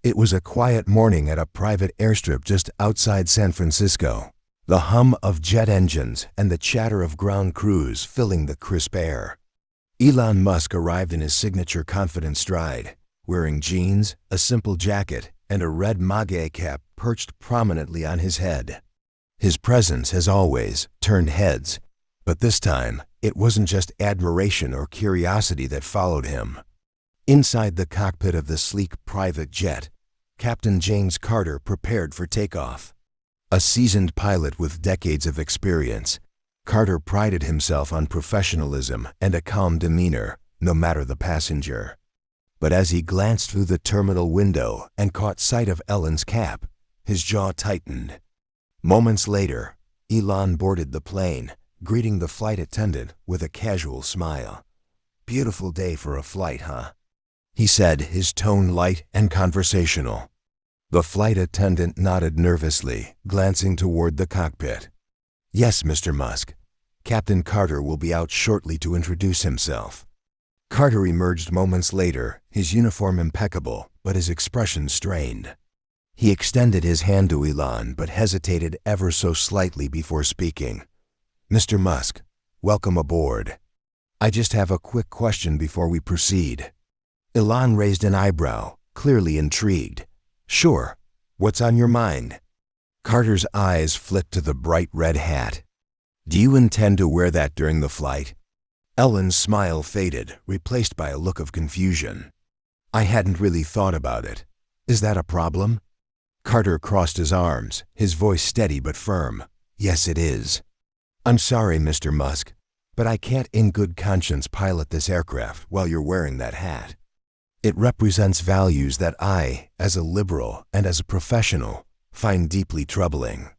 It was a quiet morning at a private airstrip just outside San Francisco, the hum of jet engines and the chatter of ground crews filling the crisp air. Elon Musk arrived in his signature confident stride, wearing jeans, a simple jacket, and a red MAGA cap perched prominently on his head. His presence, as always, turned heads, but this time it wasn't just admiration or curiosity that followed him. Inside the cockpit of the sleek private jet, Captain James Carter prepared for takeoff. A seasoned pilot with decades of experience, Carter prided himself on professionalism and a calm demeanor, no matter the passenger. But as he glanced through the terminal window and caught sight of Ellen's cap, his jaw tightened. Moments later, Elon boarded the plane, greeting the flight attendant with a casual smile. "Beautiful day for a flight, huh?" he said, his tone light and conversational. The flight attendant nodded nervously, glancing toward the cockpit. "Yes, Mr. Musk. Captain Carter will be out shortly to introduce himself." Carter emerged moments later, his uniform impeccable, but his expression strained. He extended his hand to Elon but hesitated ever so slightly before speaking. "Mr. Musk, welcome aboard. I just have a quick question before we proceed." Elon raised an eyebrow, clearly intrigued. "Sure. What's on your mind?" Carter's eyes flicked to the bright red hat. "Do you intend to wear that during the flight?" Ellen's smile faded, replaced by a look of confusion. "I hadn't really thought about it. Is that a problem?" Carter crossed his arms, his voice steady but firm. "Yes, it is. I'm sorry, Mr. Musk, but I can't in good conscience pilot this aircraft while you're wearing that hat. It represents values that I, as a liberal and as a professional, find deeply troubling."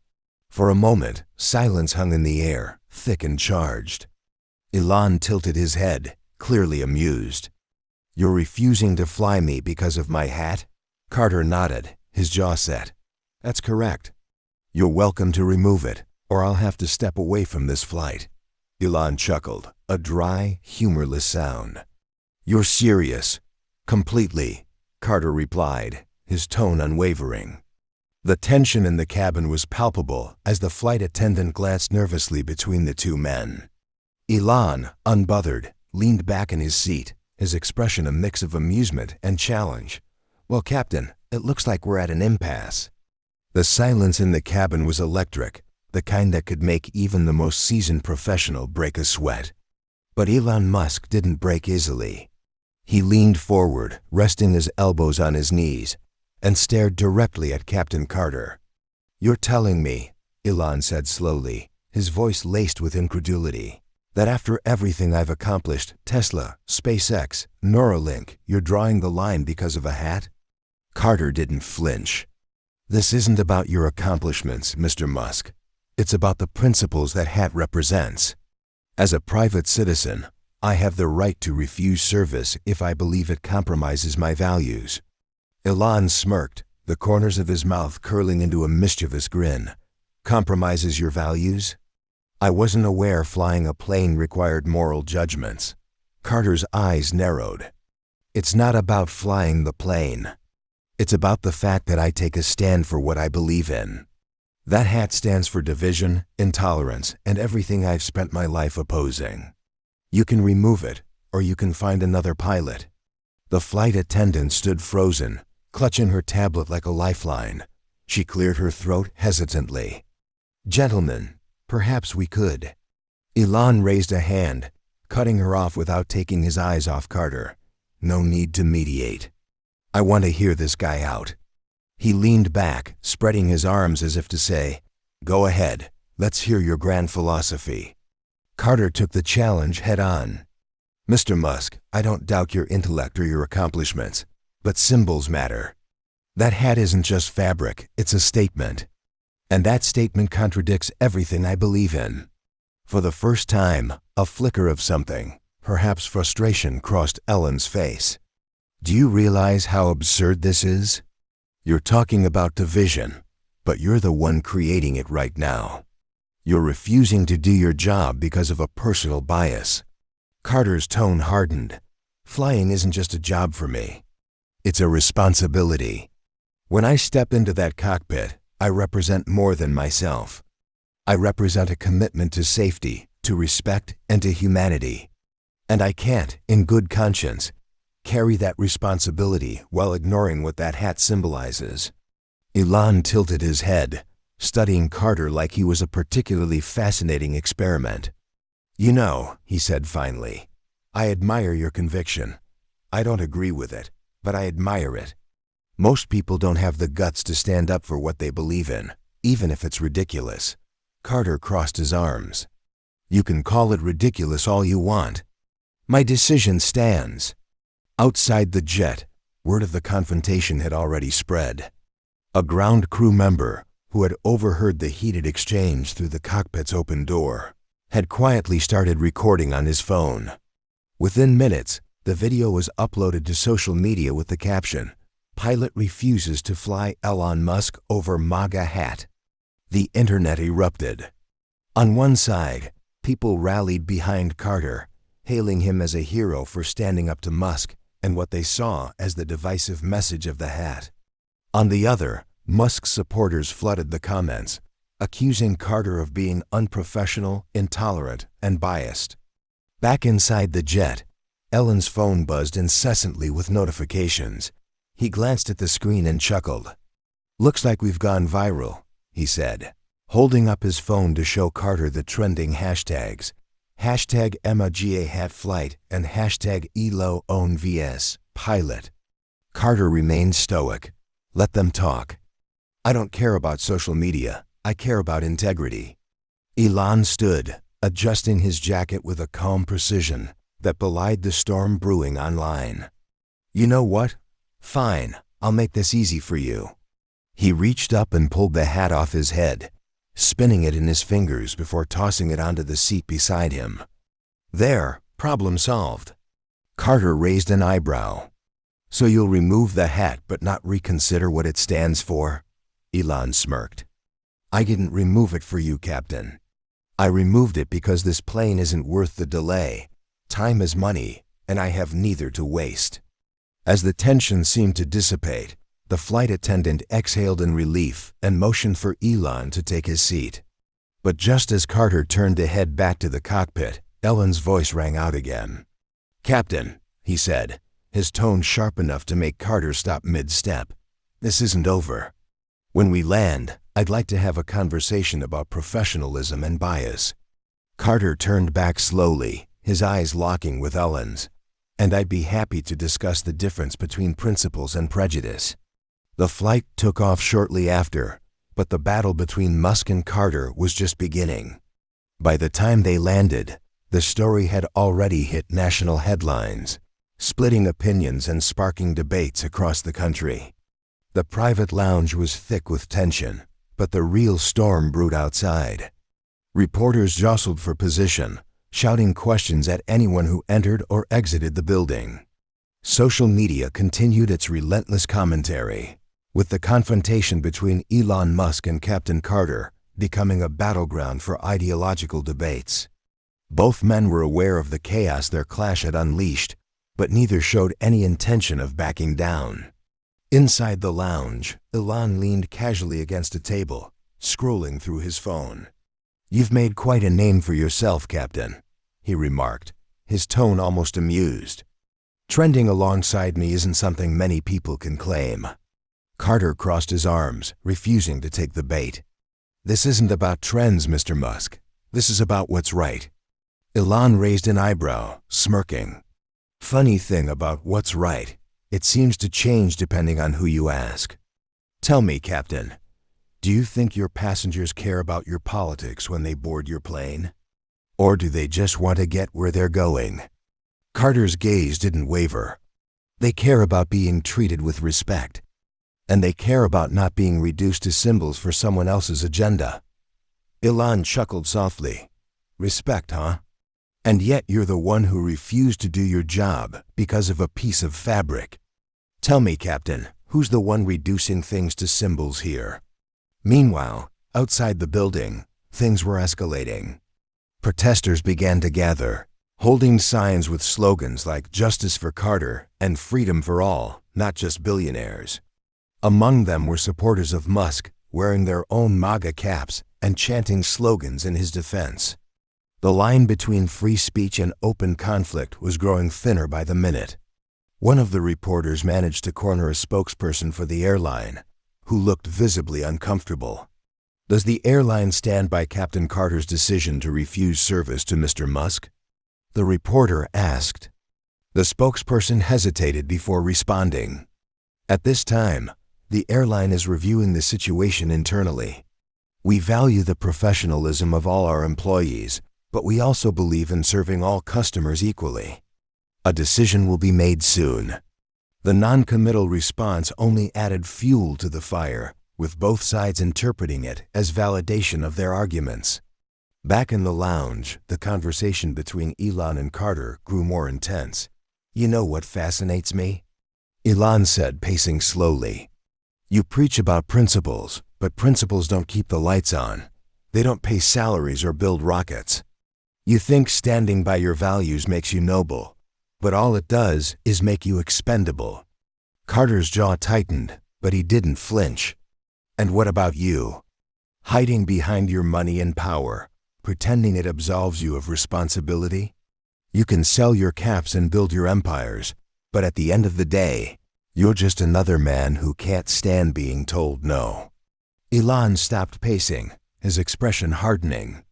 For a moment, silence hung in the air, thick and charged. Elon tilted his head, clearly amused. "You're refusing to fly me because of my hat?" Carter nodded, his jaw set. "That's correct. You're welcome to remove it, or I'll have to step away from this flight." Elon chuckled, a dry, humorless sound. "You're serious?" "Completely," Carter replied, his tone unwavering. The tension in the cabin was palpable as the flight attendant glanced nervously between the two men. Elon, unbothered, leaned back in his seat, his expression a mix of amusement and challenge. "Well, Captain, it looks like we're at an impasse." The silence in the cabin was electric, the kind that could make even the most seasoned professional break a sweat. But Elon Musk didn't break easily. He leaned forward, resting his elbows on his knees, and stared directly at Captain Carter. "You're telling me," Elon said slowly, his voice laced with incredulity, "that after everything I've accomplished, Tesla, SpaceX, Neuralink, you're drawing the line because of a hat?" Carter didn't flinch. "This isn't about your accomplishments, Mr. Musk. It's about the principles that hat represents. As a private citizen, I have the right to refuse service if I believe it compromises my values." Elon smirked, the corners of his mouth curling into a mischievous grin. "Compromises your values?" "I wasn't aware flying a plane required moral judgments." Carter's eyes narrowed. "It's not about flying the plane. It's about the fact that I take a stand for what I believe in. That hat stands for division, intolerance, and everything I've spent my life opposing. You can remove it, or you can find another pilot." The flight attendant stood frozen, clutching her tablet like a lifeline. She cleared her throat hesitantly. "Gentlemen, perhaps we could." Elon raised a hand, cutting her off without taking his eyes off Carter. "No need to mediate. I want to hear this guy out." He leaned back, spreading his arms as if to say, "Go ahead, let's hear your grand philosophy." Carter took the challenge head on. "Mr. Musk, I don't doubt your intellect or your accomplishments, but symbols matter. That hat isn't just fabric, it's a statement. And that statement contradicts everything I believe in." For the first time, a flicker of something, perhaps frustration, crossed Ellen's face. "Do you realize how absurd this is? You're talking about division, but you're the one creating it right now. You're refusing to do your job because of a personal bias." Carter's tone hardened. "Flying isn't just a job for me. It's a responsibility. When I step into that cockpit, I represent more than myself. I represent a commitment to safety, to respect, and to humanity. And I can't, in good conscience, carry that responsibility while ignoring what that hat symbolizes. Elon tilted his head, studying Carter like he was a particularly fascinating experiment. "You know," he said finally, "I admire your conviction. I don't agree with it, but I admire it. Most people don't have the guts to stand up for what they believe in, even if it's ridiculous." Carter crossed his arms. "You can call it ridiculous all you want. My decision stands." Outside the jet, word of the confrontation had already spread. A ground crew member, who had overheard the heated exchange through the cockpit's open door, had quietly started recording on his phone. Within minutes, the video was uploaded to social media with the caption, "Pilot refuses to fly Elon Musk over MAGA hat." The internet erupted. On one side, people rallied behind Carter, hailing him as a hero for standing up to Musk and what they saw as the divisive message of the hat. On the other, Musk's supporters flooded the comments, accusing Carter of being unprofessional, intolerant, and biased. Back inside the jet, Elon's phone buzzed incessantly with notifications. He glanced at the screen and chuckled. "Looks like we've gone viral," he said, holding up his phone to show Carter the trending hashtags. Hashtag MAGA hat flight and hashtag Elon vs. pilot. Carter remained stoic. "Let them talk. I don't care about social media. I care about integrity." Elon stood, adjusting his jacket with a calm precision that belied the storm brewing online. "You know what? Fine, I'll make this easy for you." He reached up and pulled the hat off his head, spinning it in his fingers before tossing it onto the seat beside him. "There, problem solved." Carter raised an eyebrow. "So you'll remove the hat but not reconsider what it stands for?" Elon smirked. "I didn't remove it for you, Captain. I removed it because this plane isn't worth the delay. Time is money, and I have neither to waste." As the tension seemed to dissipate, the flight attendant exhaled in relief and motioned for Elon to take his seat. But just as Carter turned to head back to the cockpit, Elon's voice rang out again. "Captain," he said, his tone sharp enough to make Carter stop mid-step, "this isn't over. When we land, I'd like to have a conversation about professionalism and bias." Carter turned back slowly, his eyes locking with Elon's. "And I'd be happy to discuss the difference between principles and prejudice." The flight took off shortly after, but the battle between Musk and Carter was just beginning. By the time they landed, the story had already hit national headlines, splitting opinions and sparking debates across the country. The private lounge was thick with tension, but the real storm brewed outside. Reporters jostled for position, shouting questions at anyone who entered or exited the building. Social media continued its relentless commentary, with the confrontation between Elon Musk and Captain Carter becoming a battleground for ideological debates. Both men were aware of the chaos their clash had unleashed, but neither showed any intention of backing down. Inside the lounge, Elon leaned casually against a table, scrolling through his phone. "You've made quite a name for yourself, Captain," he remarked, his tone almost amused. "Trending alongside me isn't something many people can claim." Carter crossed his arms, refusing to take the bait. "This isn't about trends, Mr. Musk. This is about what's right." Elon raised an eyebrow, smirking. "Funny thing about what's right, it seems to change depending on who you ask. Tell me, Captain, do you think your passengers care about your politics when they board your plane? Or do they just want to get where they're going?" Carter's gaze didn't waver. "They care about being treated with respect. And they care about not being reduced to symbols for someone else's agenda." Elon chuckled softly. "Respect, huh? And yet you're the one who refused to do your job because of a piece of fabric. Tell me, Captain, who's the one reducing things to symbols here?" Meanwhile, outside the building, things were escalating. Protesters began to gather, holding signs with slogans like "Justice for Carter" and "Freedom for all, not just billionaires." Among them were supporters of Musk, wearing their own MAGA caps and chanting slogans in his defense. The line between free speech and open conflict was growing thinner by the minute. One of the reporters managed to corner a spokesperson for the airline, who looked visibly uncomfortable. "Does the airline stand by Captain Carter's decision to refuse service to Mr. Musk?" the reporter asked. The spokesperson hesitated before responding. "At this time, the airline is reviewing the situation internally. We value the professionalism of all our employees, but we also believe in serving all customers equally. A decision will be made soon." The non-committal response only added fuel to the fire, with both sides interpreting it as validation of their arguments. Back in the lounge, the conversation between Elon and Carter grew more intense. "You know what fascinates me?" Elon said, pacing slowly. "You preach about principles, but principles don't keep the lights on. They don't pay salaries or build rockets. You think standing by your values makes you noble, but all it does is make you expendable." Carter's jaw tightened, but he didn't flinch. "And what about you? Hiding behind your money and power, pretending it absolves you of responsibility? You can sell your caps and build your empires, but at the end of the day, you're just another man who can't stand being told no." Elon stopped pacing, his expression hardening.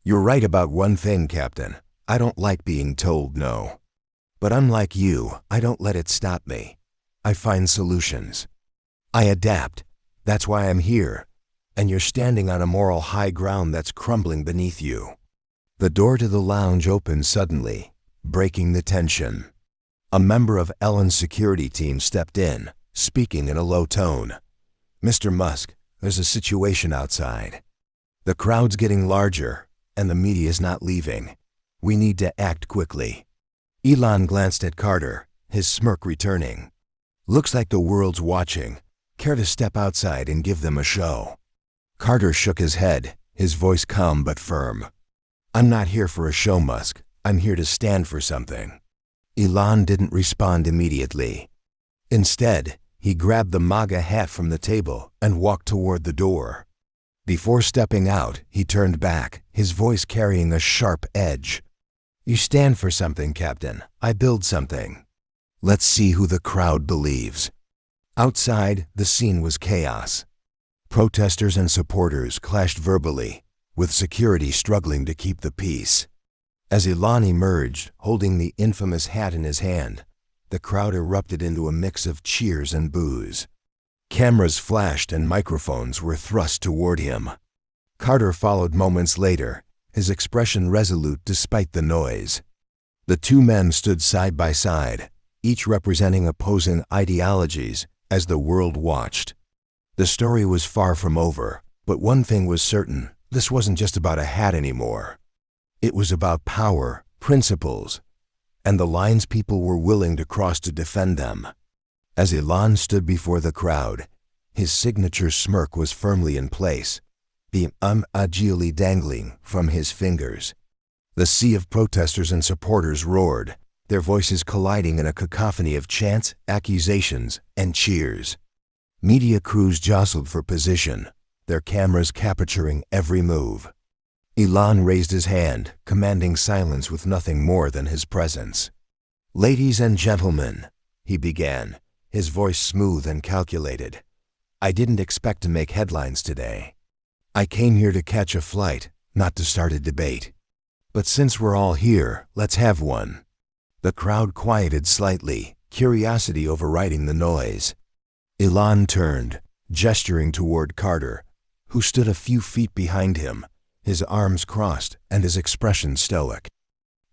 "You're right about one thing, Captain. I don't like being told no. But unlike you, I don't let it stop me. I find solutions. I adapt. That's why I'm here. And you're standing on a moral high ground that's crumbling beneath you." The door to the lounge opened suddenly, breaking the tension. A member of Elon's security team stepped in, speaking in a low tone. "Mr. Musk, there's a situation outside. The crowd's getting larger, and the media's not leaving. We need to act quickly." Elon glanced at Carter, his smirk returning. "Looks like the world's watching. Care to step outside and give them a show?" Carter shook his head, his voice calm but firm. "I'm not here for a show, Musk. I'm here to stand for something." Elon didn't respond immediately. Instead, he grabbed the MAGA hat from the table and walked toward the door. Before stepping out, he turned back, his voice carrying a sharp edge. "You stand for something, Captain. I build something. Let's see who the crowd believes." Outside, the scene was chaos. Protesters and supporters clashed verbally, with security struggling to keep the peace. As Elon emerged, holding the infamous hat in his hand, the crowd erupted into a mix of cheers and boos. Cameras flashed and microphones were thrust toward him. Carter followed moments later, his expression resolute despite the noise. The two men stood side by side, each representing opposing ideologies, as the world watched. The story was far from over, but one thing was certain: this wasn't just about a hat anymore. It was about power, principles, and the lines people were willing to cross to defend them. As Elon stood before the crowd, his signature smirk was firmly in place, the agilely dangling from his fingers. The sea of protesters and supporters roared, their voices colliding in a cacophony of chants, accusations, and cheers. Media crews jostled for position, their cameras capturing every move. Elon raised his hand, commanding silence with nothing more than his presence. "Ladies and gentlemen," he began, his voice smooth and calculated, "I didn't expect to make headlines today. I came here to catch a flight, not to start a debate. But since we're all here, let's have one." The crowd quieted slightly, curiosity overriding the noise. Elon turned, gesturing toward Carter, who stood a few feet behind him, his arms crossed and his expression stoic.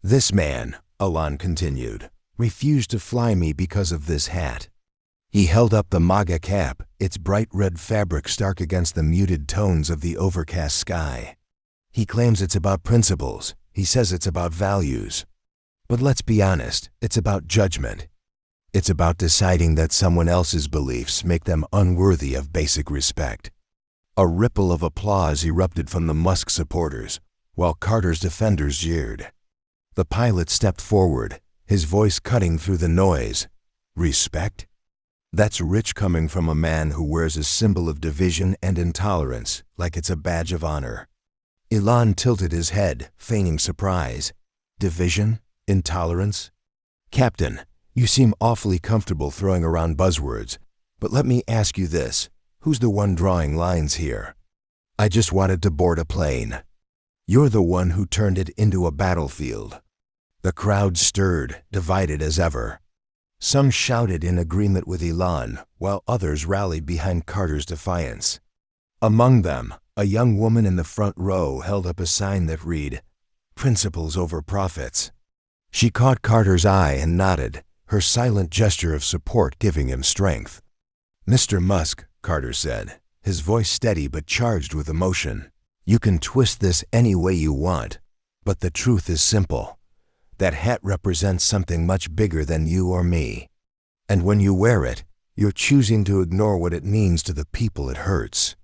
"This man," Elon continued, "refused to fly me because of this hat." He held up the MAGA cap, its bright red fabric stark against the muted tones of the overcast sky. "He claims it's about principles. He says it's about values. But let's be honest, it's about judgment. It's about deciding that someone else's beliefs make them unworthy of basic respect." A ripple of applause erupted from the Musk supporters, while Carter's defenders jeered. The pilot stepped forward, his voice cutting through the noise. "Respect? That's rich coming from a man who wears a symbol of division and intolerance like it's a badge of honor. Elon tilted his head, feigning surprise. Division? Intolerance? Captain, you seem awfully comfortable throwing around buzzwords, but let me ask you this. Who's the one drawing lines here? I just wanted to board a plane. You're the one who turned it into a battlefield. The crowd stirred, divided as ever. Some shouted in agreement with Elon, while others rallied behind Carter's defiance. Among them, a young woman in the front row held up a sign that read, "Principles over profits." She caught Carter's eye and nodded, her silent gesture of support giving him strength. "Mr. Musk," Carter said, his voice steady but charged with emotion, "you can twist this any way you want, but the truth is simple. That hat represents something much bigger than you or me. And when you wear it, you're choosing to ignore what it means to the people it hurts."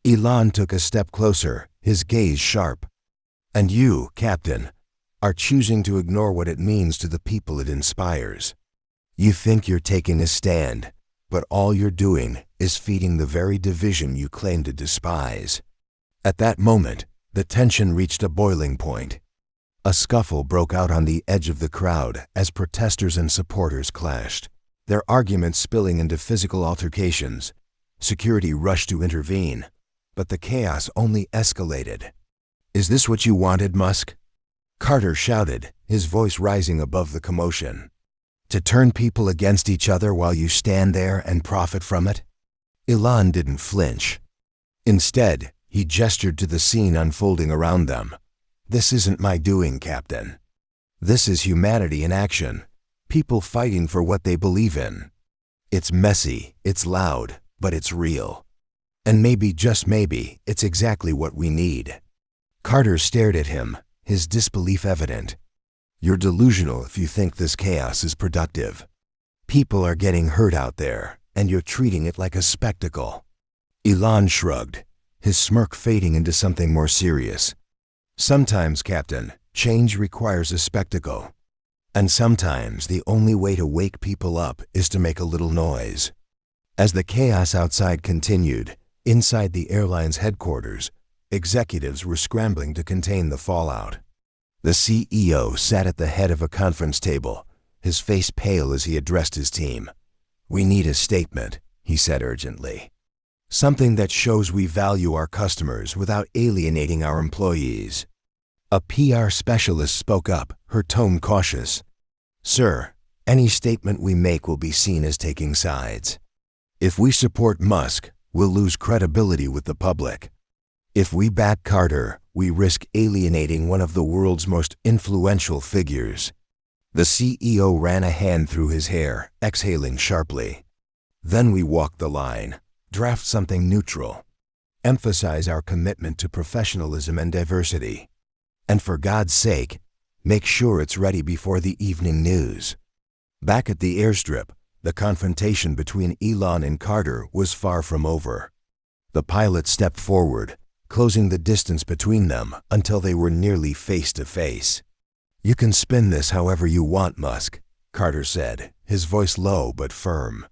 Elon took a step closer, his gaze sharp. "And you, Captain, are choosing to ignore what it means to the people it inspires. You think you're taking a stand, but all you're doing is feeding the very division you claim to despise." At that moment, the tension reached a boiling point. A scuffle broke out on the edge of the crowd as protesters and supporters clashed, their arguments spilling into physical altercations. Security rushed to intervene, but the chaos only escalated. "Is this what you wanted, Musk?" Carter shouted, his voice rising above the commotion. "To turn people against each other while you stand there and profit from it?" Elon didn't flinch. Instead, he gestured to the scene unfolding around them. "This isn't my doing, Captain. This is humanity in action, people fighting for what they believe in. It's messy, it's loud, but it's real. And maybe, just maybe, it's exactly what we need." Carter stared at him, his disbelief evident. "You're delusional if you think this chaos is productive. People are getting hurt out there, and you're treating it like a spectacle." Elon shrugged, his smirk fading into something more serious. "Sometimes, Captain, change requires a spectacle. And sometimes the only way to wake people up is to make a little noise." As the chaos outside continued, inside the airline's headquarters, executives were scrambling to contain the fallout. The CEO sat at the head of a conference table, his face pale as he addressed his team. "We need a statement," he said urgently. "Something that shows we value our customers without alienating our employees." A PR specialist spoke up, her tone cautious. "Sir, any statement we make will be seen as taking sides. If we support Musk, we'll lose credibility with the public. If we back Carter, we risk alienating one of the world's most influential figures." The CEO ran a hand through his hair, exhaling sharply. "Then we walk the line. Draft something neutral. Emphasize our commitment to professionalism and diversity. And for God's sake, make sure it's ready before the evening news." Back at the airstrip, the confrontation between Elon and Carter was far from over. The pilot stepped forward, closing the distance between them until they were nearly face to face. "You can spin this however you want, Musk," Carter said, his voice low but firm.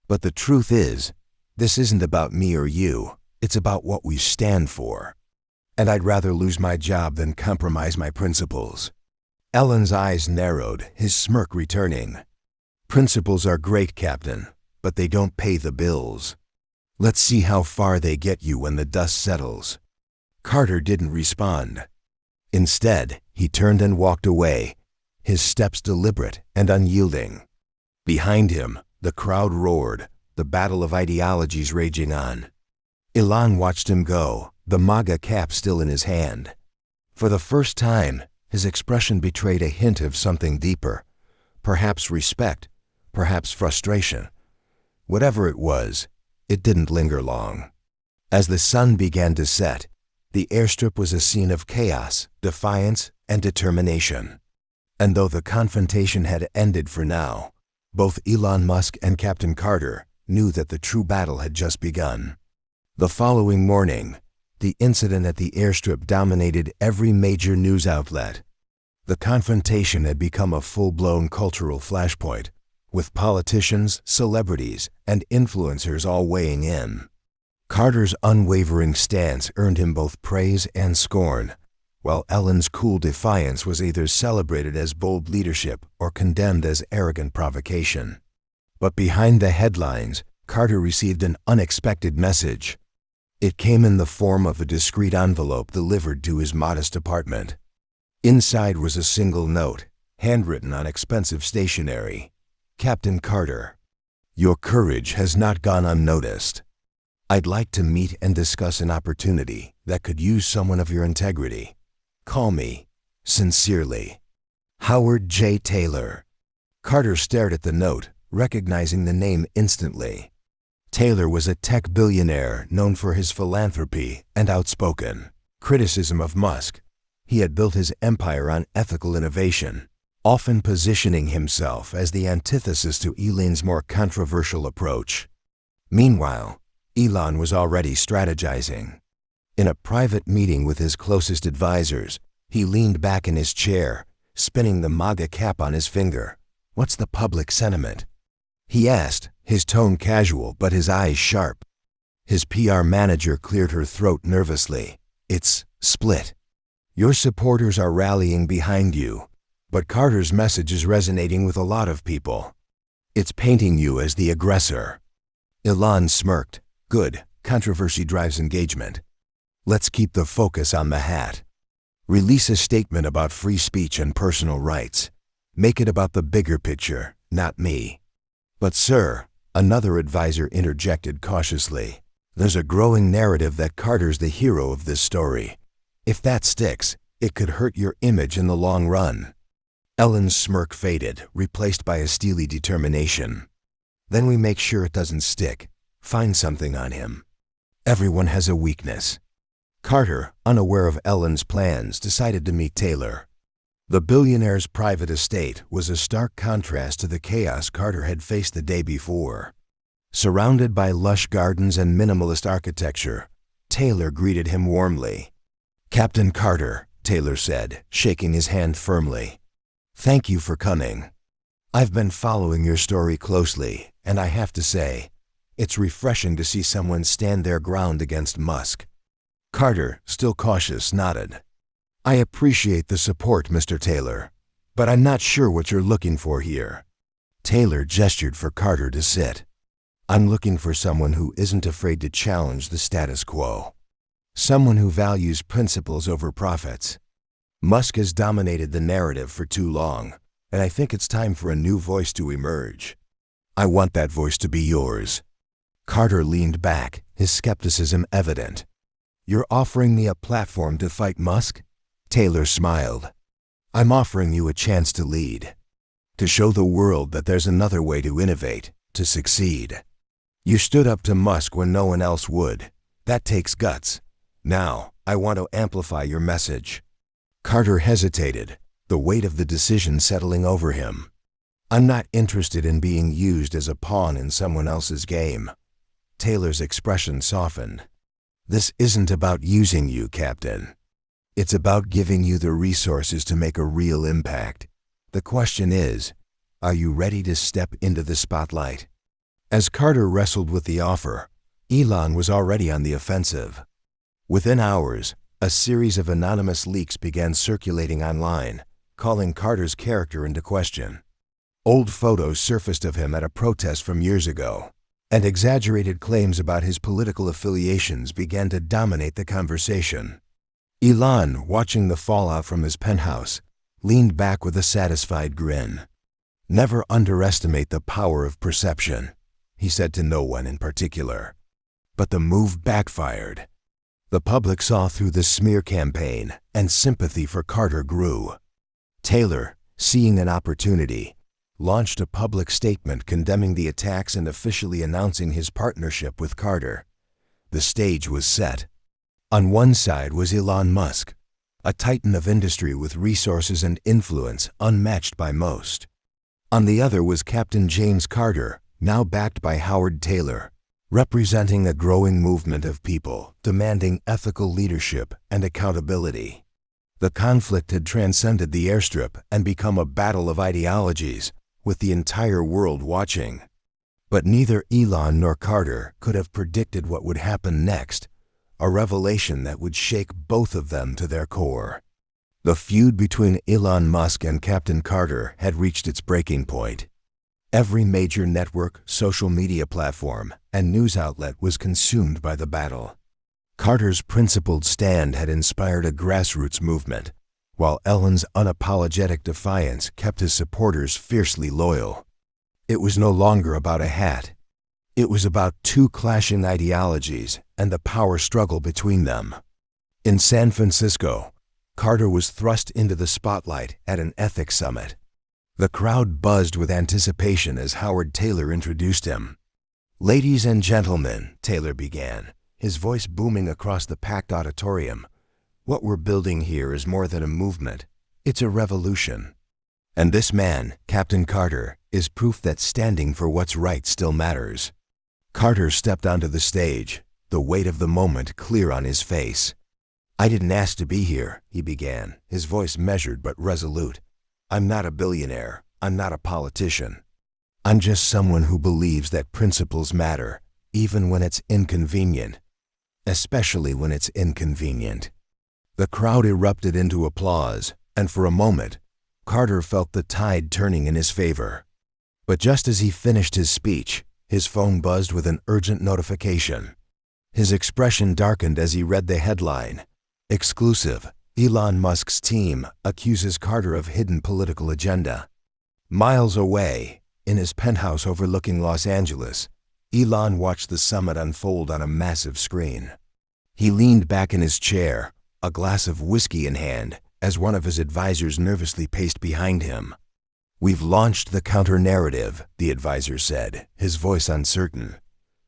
"But the truth is, this isn't about me or you, it's about what we stand for. And I'd rather lose my job than compromise my principles." Elon's eyes narrowed, his smirk returning. "Principles are great, Captain, but they don't pay the bills. Let's see how far they get you when the dust settles." Carter didn't respond. Instead, he turned and walked away, his steps deliberate and unyielding. Behind him, the crowd roared, the battle of ideologies raging on. Elon watched him go, the MAGA cap still in his hand. For the first time, his expression betrayed a hint of something deeper, perhaps respect, perhaps frustration. Whatever it was, it didn't linger long. As the sun began to set, the airstrip was a scene of chaos, defiance, and determination. And though the confrontation had ended for now, both Elon Musk and Captain Carter knew that the true battle had just begun. The following morning, the incident at the airstrip dominated every major news outlet. The confrontation had become a full-blown cultural flashpoint, with politicians, celebrities, and influencers all weighing in. Carter's unwavering stance earned him both praise and scorn, while Elon's cool defiance was either celebrated as bold leadership or condemned as arrogant provocation. But behind the headlines, Carter received an unexpected message. It came in the form of a discreet envelope delivered to his modest apartment. Inside was a single note, handwritten on expensive stationery. Captain Carter, your courage has not gone unnoticed. I'd like to meet and discuss an opportunity that could use someone of your integrity. Call me, sincerely, Howard J. Taylor. Carter stared at the note, recognizing the name instantly. Taylor was a tech billionaire known for his philanthropy and outspoken criticism of Musk. He had built his empire on ethical innovation, often positioning himself as the antithesis to Elon's more controversial approach. Meanwhile, Elon was already strategizing. In a private meeting with his closest advisors, he leaned back in his chair, spinning the MAGA cap on his finger. "What's the public sentiment?" he asked, his tone casual but his eyes sharp. His PR manager cleared her throat nervously. "It's split. Your supporters are rallying behind you, but Carter's message is resonating with a lot of people. It's painting you as the aggressor." Elon smirked. "Good, controversy drives engagement. Let's keep the focus on the hat. Release a statement about free speech and personal rights. Make it about the bigger picture, not me." "But sir," another advisor interjected cautiously, "there's a growing narrative that Carter's the hero of this story. If that sticks, it could hurt your image in the long run." Elon's smirk faded, replaced by a steely determination. "Then we make sure it doesn't stick. Find something on him. Everyone has a weakness." Carter, unaware of Elon's plans, decided to meet Taylor. The billionaire's private estate was a stark contrast to the chaos Carter had faced the day before. Surrounded by lush gardens and minimalist architecture, Taylor greeted him warmly. "Captain Carter," Taylor said, shaking his hand firmly. "Thank you for coming. I've been following your story closely, and I have to say, it's refreshing to see someone stand their ground against Musk." Carter, still cautious, nodded. "I appreciate the support, Mr. Taylor, but I'm not sure what you're looking for here." Taylor gestured for Carter to sit. "I'm looking for someone who isn't afraid to challenge the status quo. Someone who values principles over profits. Musk has dominated the narrative for too long, and I think it's time for a new voice to emerge. I want that voice to be yours." Carter leaned back, his skepticism evident. "You're offering me a platform to fight Musk?" Taylor smiled. "I'm offering you a chance to lead, to show the world that there's another way to innovate, to succeed. You stood up to Musk when no one else would. That takes guts. Now, I want to amplify your message." Carter hesitated, the weight of the decision settling over him. "I'm not interested in being used as a pawn in someone else's game." Taylor's expression softened. "This isn't about using you, Captain. It's about giving you the resources to make a real impact. The question is, are you ready to step into the spotlight?" As Carter wrestled with the offer, Elon was already on the offensive. Within hours, a series of anonymous leaks began circulating online, calling Carter's character into question. Old photos surfaced of him at a protest from years ago, and exaggerated claims about his political affiliations began to dominate the conversation. Elon, watching the fallout from his penthouse, leaned back with a satisfied grin. "Never underestimate the power of perception," he said to no one in particular. But the move backfired. The public saw through the smear campaign, and sympathy for Carter grew. Taylor, seeing an opportunity, launched a public statement condemning the attacks and officially announcing his partnership with Carter. The stage was set. On one side was Elon Musk, a titan of industry with resources and influence unmatched by most. On the other was Captain James Carter, now backed by Howard Taylor, representing a growing movement of people demanding ethical leadership and accountability. The conflict had transcended the airstrip and become a battle of ideologies, with the entire world watching. But neither Elon nor Carter could have predicted what would happen next, a revelation that would shake both of them to their core. The feud between Elon Musk and Captain Carter had reached its breaking point. Every major network, social media platform, and news outlet was consumed by the battle. Carter's principled stand had inspired a grassroots movement, while Elon's unapologetic defiance kept his supporters fiercely loyal. It was no longer about a hat. It was about two clashing ideologies and the power struggle between them. In San Francisco, Carter was thrust into the spotlight at an ethics summit. The crowd buzzed with anticipation as Howard Taylor introduced him. "Ladies and gentlemen," Taylor began, his voice booming across the packed auditorium, "what we're building here is more than a movement. It's a revolution. And this man, Captain Carter, is proof that standing for what's right still matters." Carter stepped onto the stage, the weight of the moment clear on his face. "I didn't ask to be here," he began, his voice measured but resolute. "I'm not a billionaire. I'm not a politician. I'm just someone who believes that principles matter, even when it's inconvenient. Especially when it's inconvenient." The crowd erupted into applause, and for a moment, Carter felt the tide turning in his favor. But just as he finished his speech, his phone buzzed with an urgent notification. His expression darkened as he read the headline, "Exclusive: Elon Musk's team accuses Carter of hidden political agenda." Miles away, in his penthouse overlooking Los Angeles, Elon watched the summit unfold on a massive screen. He leaned back in his chair, a glass of whiskey in hand, as one of his advisors nervously paced behind him. "We've launched the counter-narrative," the advisor said, his voice uncertain.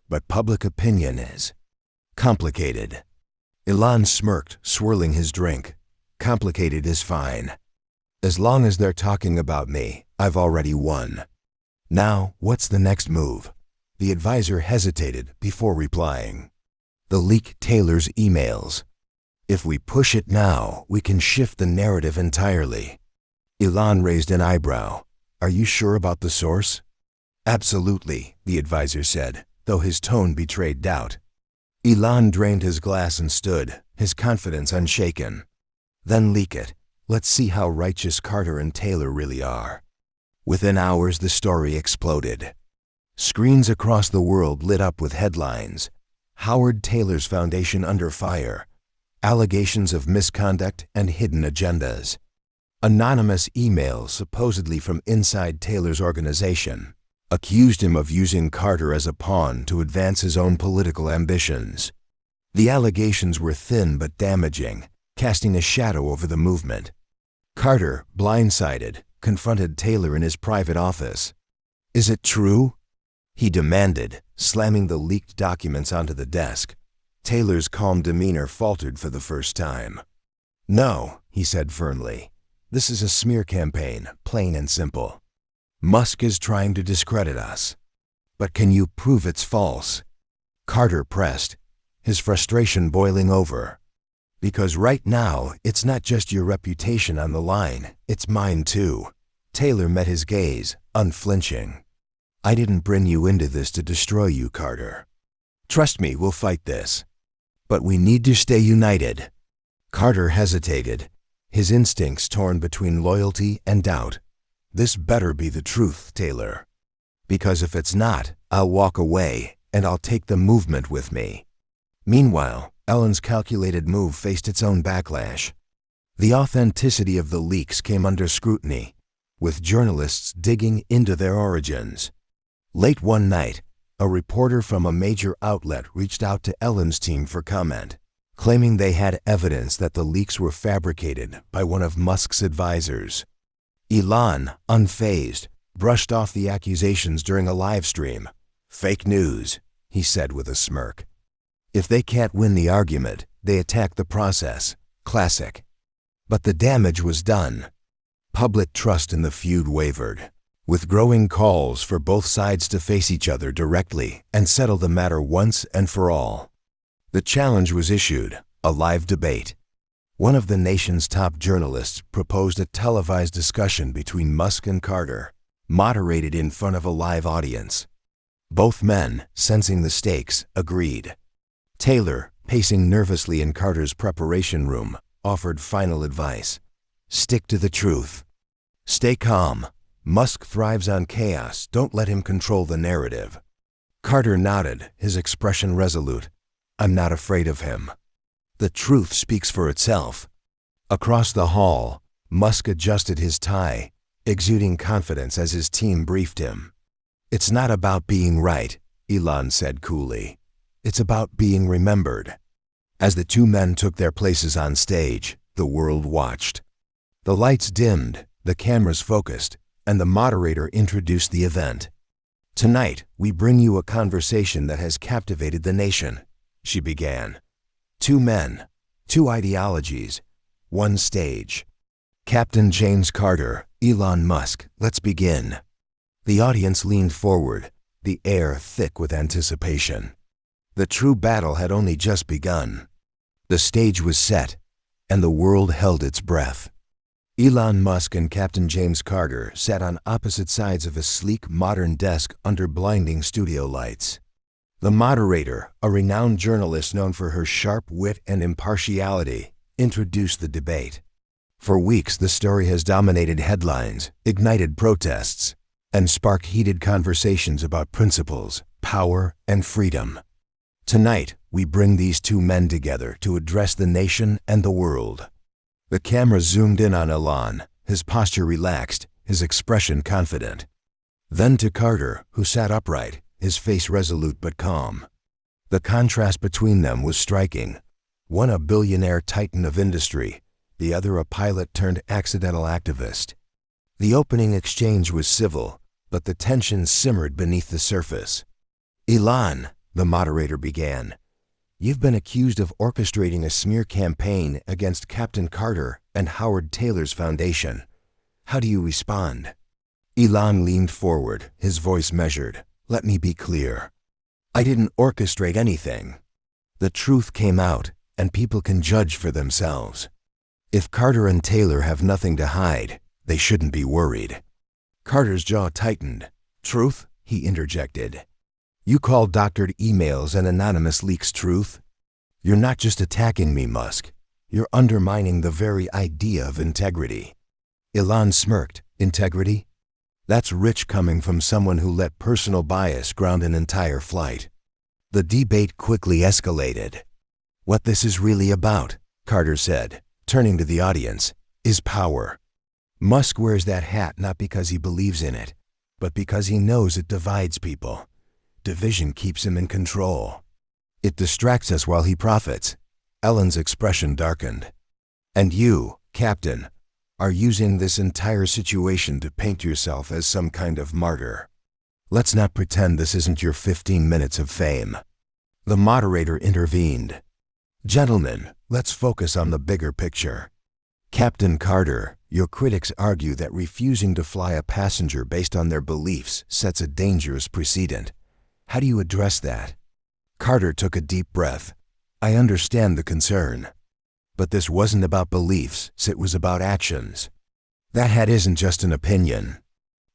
"But public opinion is complicated." Elon smirked, swirling his drink. "Complicated is fine. As long as they're talking about me, I've already won. Now, what's the next move?" The advisor hesitated before replying. "The leak Taylor's emails. If we push it now, we can shift the narrative entirely." Elon raised an eyebrow. "Are you sure about the source?" "Absolutely," the advisor said, though his tone betrayed doubt. Elon drained his glass and stood, his confidence unshaken. "Then leak it. Let's see how righteous Carter and Taylor really are." Within hours, the story exploded. Screens across the world lit up with headlines. "Howard Taylor's Foundation under fire. Allegations of misconduct and hidden agendas." Anonymous emails, supposedly from inside Taylor's organization, accused him of using Carter as a pawn to advance his own political ambitions. The allegations were thin but damaging, casting a shadow over the movement. Carter, blindsided, confronted Taylor in his private office. "Is it true?" he demanded, slamming the leaked documents onto the desk. Taylor's calm demeanor faltered for the first time. "No," he said firmly. "This is a smear campaign, plain and simple. Musk is trying to discredit us." "But can you prove it's false?" Carter pressed, his frustration boiling over. "Because right now, it's not just your reputation on the line, it's mine too." Taylor met his gaze, unflinching. "I didn't bring you into this to destroy you, Carter. Trust me, we'll fight this. But we need to stay united." Carter hesitated, his instincts torn between loyalty and doubt. "This better be the truth, Taylor. Because if it's not, I'll walk away, and I'll take the movement with me." Meanwhile, Elon's calculated move faced its own backlash. The authenticity of the leaks came under scrutiny, with journalists digging into their origins. Late one night, a reporter from a major outlet reached out to Elon's team for comment, claiming they had evidence that the leaks were fabricated by one of Musk's advisors. Elon, unfazed, brushed off the accusations during a live stream. "Fake news," he said with a smirk. "If they can't win the argument, they attack the process. Classic." But the damage was done. Public trust in the feud wavered, with growing calls for both sides to face each other directly and settle the matter once and for all. The challenge was issued, a live debate. One of the nation's top journalists proposed a televised discussion between Musk and Carter. moderated in front of a live audience. Both men, sensing the stakes, agreed. Taylor, pacing nervously in Carter's preparation room, offered final advice. Stick to the truth. Stay calm. Musk thrives on chaos. Don't let him control the narrative. Carter nodded, his expression resolute. I'm not afraid of him. The truth speaks for itself. Across the hall, Musk adjusted his tie, exuding confidence as his team briefed him. It's not about being right, Elon said coolly. It's about being remembered. As the two men took their places on stage, the world watched. The lights dimmed, the cameras focused, and the moderator introduced the event. Tonight, we bring you a conversation that has captivated the nation, she began. Two men, two ideologies, one stage. Captain James Carter, Elon Musk, let's begin. The audience leaned forward, the air thick with anticipation. The true battle had only just begun. The stage was set, and the world held its breath. Elon Musk and Captain James Carter sat on opposite sides of a sleek, modern desk under blinding studio lights. The moderator, a renowned journalist known for her sharp wit and impartiality, introduced the debate. For weeks, the story has dominated headlines, ignited protests, and sparked heated conversations about principles, power, and freedom. Tonight, we bring these two men together to address the nation and the world. The camera zoomed in on Elon, his posture relaxed, his expression confident. Then to Carter, who sat upright, his face resolute but calm. The contrast between them was striking. One a billionaire titan of industry, the other a pilot turned accidental activist. The opening exchange was civil, but the tension simmered beneath the surface. Elon, the moderator began, you've been accused of orchestrating a smear campaign against Captain Carter and Howard Taylor's foundation. How do you respond? Elon leaned forward, his voice measured. Let me be clear. I didn't orchestrate anything. The truth came out, and people can judge for themselves. If Carter and Taylor have nothing to hide, they shouldn't be worried. Carter's jaw tightened. Truth? He interjected. You call doctored emails and anonymous leaks truth? You're not just attacking me, Musk. You're undermining the very idea of integrity. Elon smirked. Integrity? That's rich coming from someone who let personal bias ground an entire flight. The debate quickly escalated. What this is really about, Carter said, turning to the audience, is power. Musk wears that hat not because he believes in it, but because he knows it divides people. Division keeps him in control. It distracts us while he profits. Ellen's expression darkened. And you, Captain, are using this entire situation to paint yourself as some kind of martyr. Let's not pretend this isn't your 15 minutes of fame. The moderator intervened. Gentlemen, let's focus on the bigger picture. Captain Carter, your critics argue that refusing to fly a passenger based on their beliefs sets a dangerous precedent. How do you address that? Carter took a deep breath. I understand the concern. But this wasn't about beliefs, it was about actions. That hat isn't just an opinion.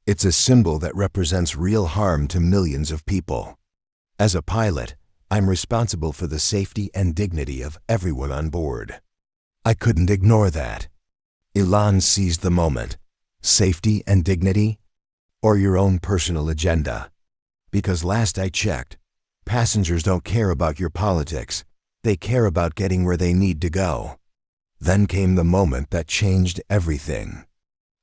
It's a symbol that represents real harm to millions of people. As a pilot, I'm responsible for the safety and dignity of everyone on board. I couldn't ignore that. Elon seized the moment. Safety and dignity? Or your own personal agenda? Because last I checked, passengers don't care about your politics. They care about getting where they need to go. Then came the moment that changed everything.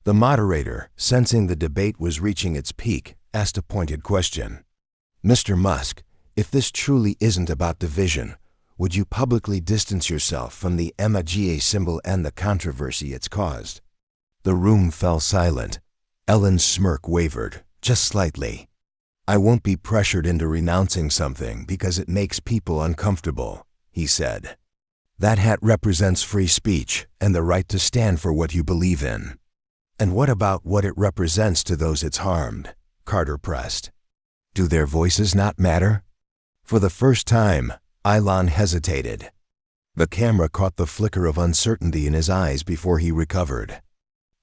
The moderator, sensing the debate was reaching its peak, asked a pointed question. Mr. Musk, if this truly isn't about division, would you publicly distance yourself from the MAGA symbol and the controversy it's caused? The room fell silent. Ellen's smirk wavered, just slightly. I won't be pressured into renouncing something because it makes people uncomfortable, he said. That hat represents free speech and the right to stand for what you believe in. And what about what it represents to those it's harmed? Carter pressed. Do their voices not matter? For the first time, Elon hesitated. The camera caught the flicker of uncertainty in his eyes before he recovered.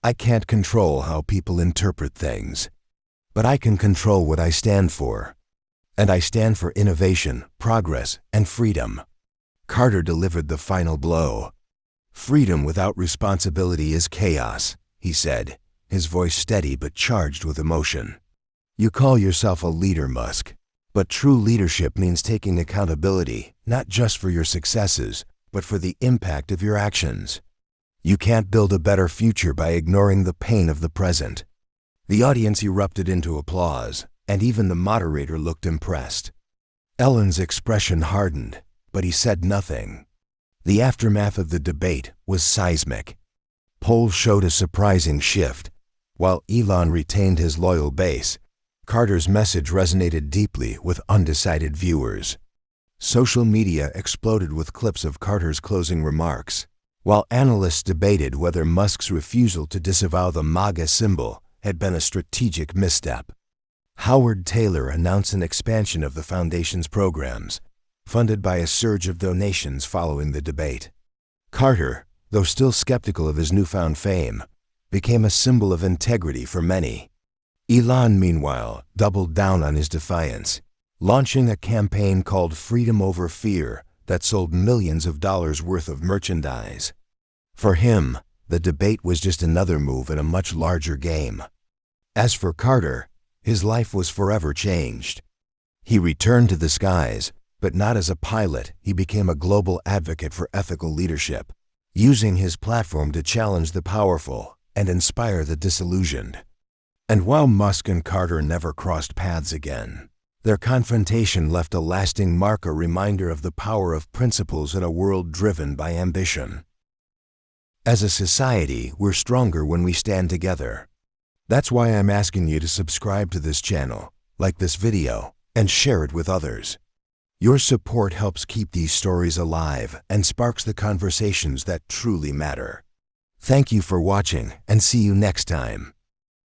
I can't control how people interpret things. but I can control what I stand for. And I stand for innovation, progress, and freedom. Carter delivered the final blow. Freedom without responsibility is chaos, he said, his voice steady but charged with emotion. You call yourself a leader, Musk, but true leadership means taking accountability, not just for your successes, but for the impact of your actions. You can't build a better future by ignoring the pain of the present. The audience erupted into applause, and even the moderator looked impressed. Elon's expression hardened, but he said nothing. The aftermath of the debate was seismic. Polls showed a surprising shift. While Elon retained his loyal base, Carter's message resonated deeply with undecided viewers. Social media exploded with clips of Carter's closing remarks, while analysts debated whether Musk's refusal to disavow the MAGA symbol had been a strategic misstep. Howard Taylor announced an expansion of the foundation's programs, funded by a surge of donations following the debate. Carter, though still skeptical of his newfound fame, became a symbol of integrity for many. Elon, meanwhile, doubled down on his defiance, launching a campaign called Freedom Over Fear that sold millions of dollars worth of merchandise. For him, the debate was just another move in a much larger game. As for Carter, his life was forever changed. He returned to the skies, but not as a pilot. He became a global advocate for ethical leadership, using his platform to challenge the powerful and inspire the disillusioned. And while Musk and Carter never crossed paths again, their confrontation left a lasting mark, a reminder of the power of principles in a world driven by ambition. As a society, we're stronger when we stand together. That's why I'm asking you to subscribe to this channel, like this video, and share it with others. Your support helps keep these stories alive and sparks the conversations that truly matter. Thank you for watching, and see you next time.